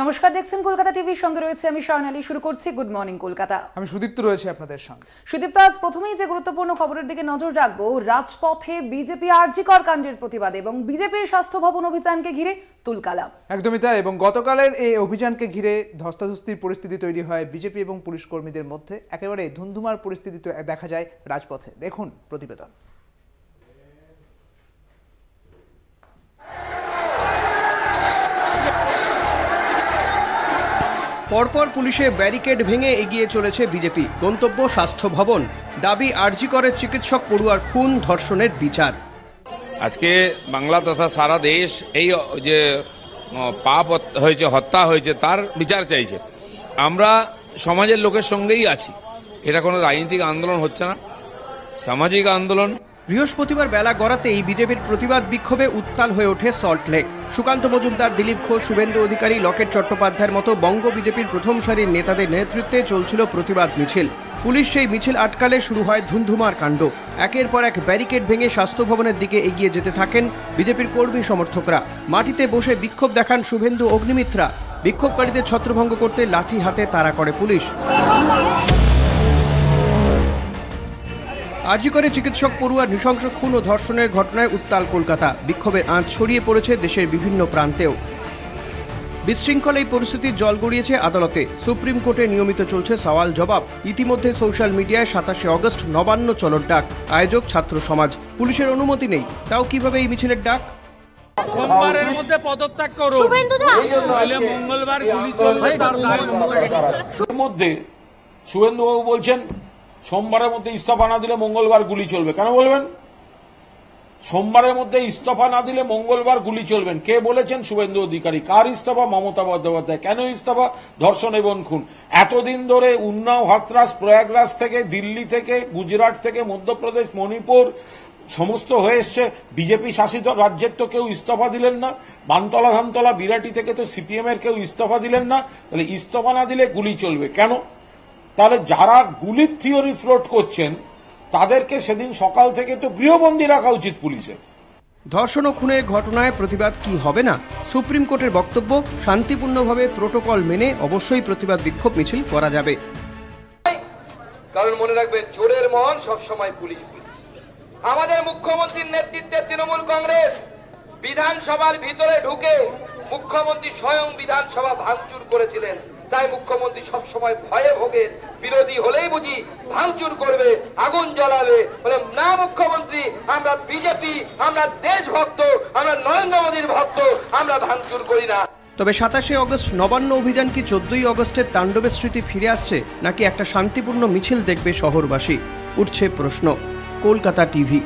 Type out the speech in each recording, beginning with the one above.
নমস্কার, দেখছেন কলকাতা টিভির সঙ্গে রয়েছে আমি স্বর্ণালী। শুরু করছি গুড মর্নিং কলকাতা। আমি সুদীপ্ত রয়েছে আপনাদের সঙ্গে। সুদীপ্ত, আজ প্রথমেই যে গুরুত্বপূর্ণ খবরের দিকে নজর রাখবো, রাজপথে বিজেপি আরজিকর কাণ্ডের প্রতিবাদে এবং বিজেপির স্বাস্থ্য ভবন অভিযানকে ঘিরে তুলকালাম। একদমই তাই, এবং গতকালের এই অভিযানকে ঘিরে ধস্তাধস্তির পরিস্থিতি তৈরি হয় বিজেপি এবং পুলিশ কর্মীদের মধ্যে। একেবারে ধুন্ধুমার পরিস্থিতি দেখা যায় রাজপথে। দেখুন প্রতিবেদন। পরপর পুলিশে ব্যারিকেড ভেঙে এগিয়ে চলেছে বিজেপি। গন্তব্য স্বাস্থ্য ভবন, দাবি আরজি করের চিকিৎসক পড়ুয়ার খুন ধর্ষণের বিচার। আজকে বাংলা তথা সারা দেশ এই যে পাপ হয়েছে, হত্যা হয়েছে, তার বিচার চাইছে। আমরা সমাজের লোকের সঙ্গেই আছি। এটা কোনো রাজনৈতিক আন্দোলন হচ্ছে না, সামাজিক আন্দোলন। বৃহস্পতিবার বেলা গড়াতেই বিজেপির প্রতিবাদ বিক্ষোভে উত্তাল হয়ে ওঠে সল্টলেক। সুকান্ত মজুমদার, দিলীপ ঘোষ, শুভেন্দু অধিকারী, লকেট চট্টোপাধ্যায়ের মতো বঙ্গ বিজেপির প্রথম সারির নেতাদের নেতৃত্বে চলছিল প্রতিবাদ মিছিল। পুলিশ সেই মিছিল আটকালে শুরু হয় ধুন্ধুমার কাণ্ড। একের পর এক ব্যারিকেড ভেঙে স্বাস্থ্য ভবনের দিকে এগিয়ে যেতে থাকেন বিজেপির কর্মী সমর্থকরা। মাটিতে বসে বিক্ষোভ দেখান শুভেন্দু, অগ্নিমিত্রা। বিক্ষোভকারীদের ছত্রভঙ্গ করতে লাঠি হাতে তাড়া করে পুলিশ। আরজি করে চিকিৎসক পড়ুয়ার নৃশংস খুন ও ধর্ষণের ঘটনায় উত্তাল কলকাতা। বিক্ষোভের আঁচ ছড়িয়ে পড়েছে দেশের বিভিন্ন প্রান্তেও। বিশৃঙ্খল এই পরিস্থিতির জল গড়িয়েছে আদালতে। সুপ্রিম কোর্টে নিয়মিত চলছে সওয়াল জবাব। ইতিমধ্যে সোশ্যাল মিডিয়ায় 27 আগস্ট নবান্ন চলোর ডাক। আয়োজক ছাত্র সমাজ। পুলিশের অনুমতি নেই, তাও কিভাবে এই মিছিলের ডাক? সোমবারের মধ্যে পদত্যাগ করুন, নইলে মঙ্গলবার গুলি চলবে। তার মধ্যে শুভেন্দুবাবু বলছেন সোমবারের মধ্যে ইস্তফা না দিলে মঙ্গলবার গুলি চলবে। কেন বলবেন? সোমবারের মধ্যে ইস্তফা না দিলে মঙ্গলবার গুলি চলবেন। কে বলেছেন? শুভেন্দু অধিকারী। কার ইস্তফা? মমতা বন্দ্যোপাধ্যায়। কেন ইস্তফা? ধর্ষণ এবং খুন। এতদিন ধরে উন্নাও, হাথরাস, প্রয়াগরাজ থেকে, দিল্লি থেকে, গুজরাট থেকে, মধ্যপ্রদেশ, মণিপুর সমস্ত হয়ে এসছে। বিজেপি শাসিত রাজ্যের তো কেউ ইস্তফা দিলেন না। বানতলা, ধানতলা, বিরাটি থেকে তো সিপিএম এর কেউ ইস্তফা দিলেন না। তাহলে ইস্তফা না দিলে গুলি চলবে কেন? তাহলে যারা গুলির থিওরি ফ্লোট করছেন তাদেরকে সেদিন সকাল থেকে তো গৃহবন্দী রাখা উচিত পুলিশের। ধর্ষণ ও খুনের ঘটনায় প্রতিবাদ কি হবে না? সুপ্রিম কোর্টের বক্তব্য, শান্তিপূর্ণভাবে প্রোটোকল মেনে অবশ্যই প্রতিবাদ বিক্ষোভ মিছিল করা যাবে। কারণ মনে রাখবে, চোরের মন সবসময় পুলিশ। আমাদের মুখ্যমন্ত্রীর নেতৃত্বে তৃণমূল কংগ্রেস বিধানসভার ভিতরে ঢুকে মুখ্যমন্ত্রী স্বয়ং বিধানসভা ভাঙচুর করেছিলেন। তাই মুখ্যমন্ত্রী সবসময় ভয়ে ভোগের। বিরোধী হলেই বুঝি ভাঙচুর করবে, আগুন জ্বালাবে। বলে না মুখ্যমন্ত্রী, আমরা বিজেপি, আমরা দেশভক্ত, আমরা নরেন্দ্র মোদীর ভক্ত, আমরা ভাঙচুর করি না। তবে 27 আগস্ট নবান্ন অভিযান কি 14 আগস্টের তাণ্ডবের স্মৃতি ফিরে আসছে, নাকি একটা শান্তিপূর্ণ মিছিল দেখবে শহরবাসী? উঠছে প্রশ্ন। Kolkata TV.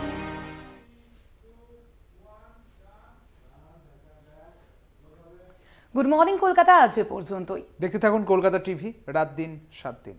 Good morning Kolkata আজ এ পর্যন্তই। দেখতে থাকুন কলকাতা টিভি, রাত দিন 7 দিন।